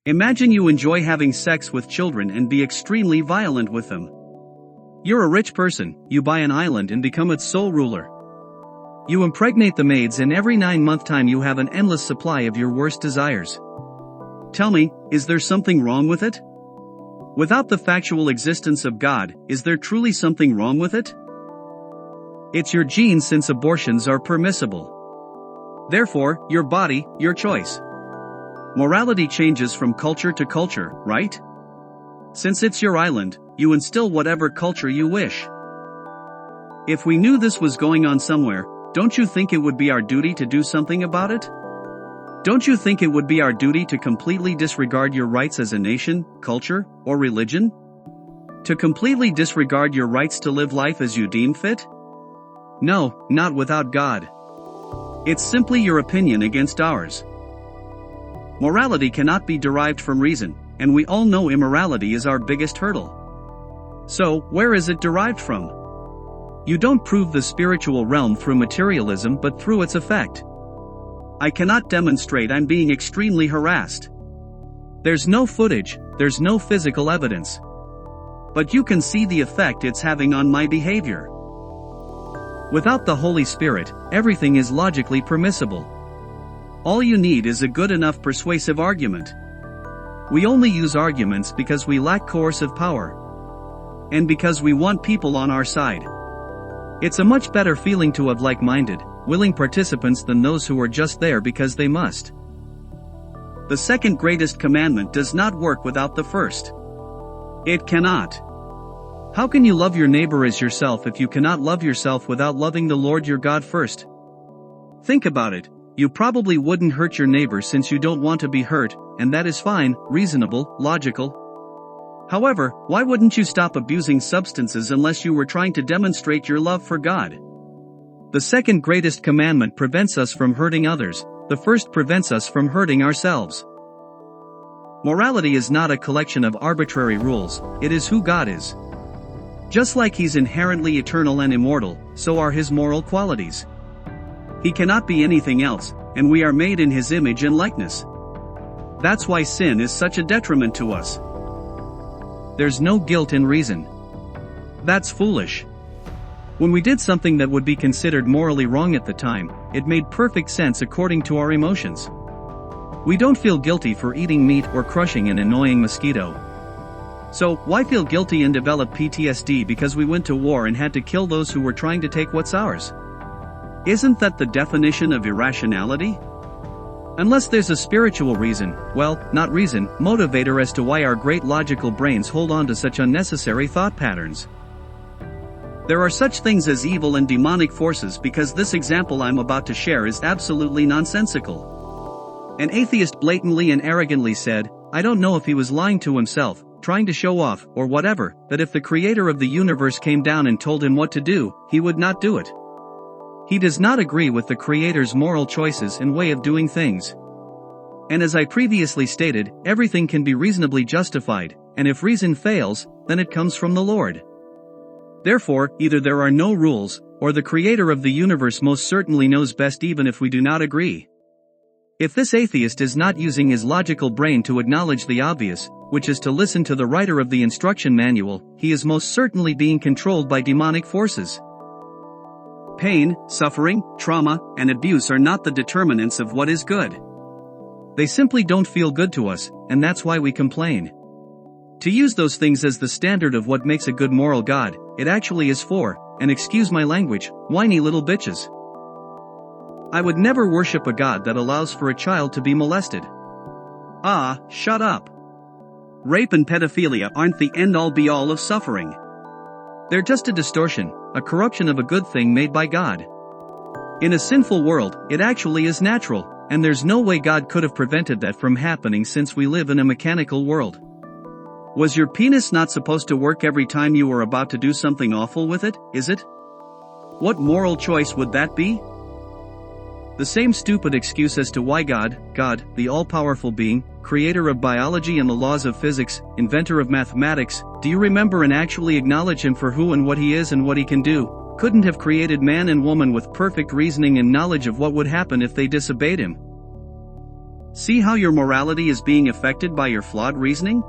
Imagine you enjoy having sex with children and be extremely violent with them. You're a rich person, you buy an island and become its sole ruler. You impregnate the maids and every 9-month time you have an endless supply of your worst desires. Tell me, is there something wrong with it? Without the factual existence of God, is there truly something wrong with it? It's your genes since abortions are permissible. Therefore, your body, your choice. Morality changes from culture to culture, right? Since it's your island, you instill whatever culture you wish. If we knew this was going on somewhere, don't you think it would be our duty to do something about it? Don't you think it would be our duty to completely disregard your rights as a nation, culture, or religion? To completely disregard your rights to live life as you deem fit? No, not without God. It's simply your opinion against ours. Morality cannot be derived from reason, and we all know immorality is our biggest hurdle. So, where is it derived from? You don't prove the spiritual realm through materialism but through its effect. I cannot demonstrate I'm being extremely harassed. There's no footage, there's no physical evidence. But you can see the effect it's having on my behavior. Without the Holy Spirit, everything is logically permissible. All you need is a good enough persuasive argument. We only use arguments because we lack coercive power. And because we want people on our side. It's a much better feeling to have like-minded, willing participants than those who are just there because they must. The second greatest commandment does not work without the first. It cannot. How can you love your neighbor as yourself if you cannot love yourself without loving the Lord your God first? Think about it, you probably wouldn't hurt your neighbor since you don't want to be hurt, and that is fine, reasonable, logical. However, why wouldn't you stop abusing substances unless you were trying to demonstrate your love for God? The second greatest commandment prevents us from hurting others, the first prevents us from hurting ourselves. Morality is not a collection of arbitrary rules, it is who God is. Just like He's inherently eternal and immortal, so are His moral qualities. He cannot be anything else, and we are made in His image and likeness. That's why sin is such a detriment to us. There's no guilt in reason. That's foolish. When we did something that would be considered morally wrong at the time, it made perfect sense according to our emotions. We don't feel guilty for eating meat or crushing an annoying mosquito. So, why feel guilty and develop PTSD because we went to war and had to kill those who were trying to take what's ours? Isn't that the definition of irrationality? Unless there's a spiritual reason, well, not reason, motivator as to why our great logical brains hold on to such unnecessary thought patterns. There are such things as evil and demonic forces because this example I'm about to share is absolutely nonsensical. An atheist blatantly and arrogantly said, I don't know if he was lying to himself, trying to show off, or whatever, that if the creator of the universe came down and told him what to do, he would not do it. He does not agree with the creator's moral choices and way of doing things. And as I previously stated, everything can be reasonably justified, and if reason fails, then it comes from the Lord. Therefore, either there are no rules, or the creator of the universe most certainly knows best even if we do not agree. If this atheist is not using his logical brain to acknowledge the obvious, which is to listen to the writer of the instruction manual, he is most certainly being controlled by demonic forces. Pain, suffering, trauma, and abuse are not the determinants of what is good. They simply don't feel good to us, and that's why we complain. To use those things as the standard of what makes a good moral God, it actually is for, and excuse my language, whiny little bitches. I would never worship a God that allows for a child to be molested. Ah, shut up. Rape and pedophilia aren't the end-all be-all of suffering. They're just a distortion, a corruption of a good thing made by God. In a sinful world, it actually is natural, and there's no way God could have prevented that from happening since we live in a mechanical world. Was your penis not supposed to work every time you were about to do something awful with it, is it? What moral choice would that be? The same stupid excuse as to why God, the all-powerful being, creator of biology and the laws of physics, inventor of mathematics, do you remember and actually acknowledge him for who and what he is and what he can do, couldn't have created man and woman with perfect reasoning and knowledge of what would happen if they disobeyed him? See how your morality is being affected by your flawed reasoning?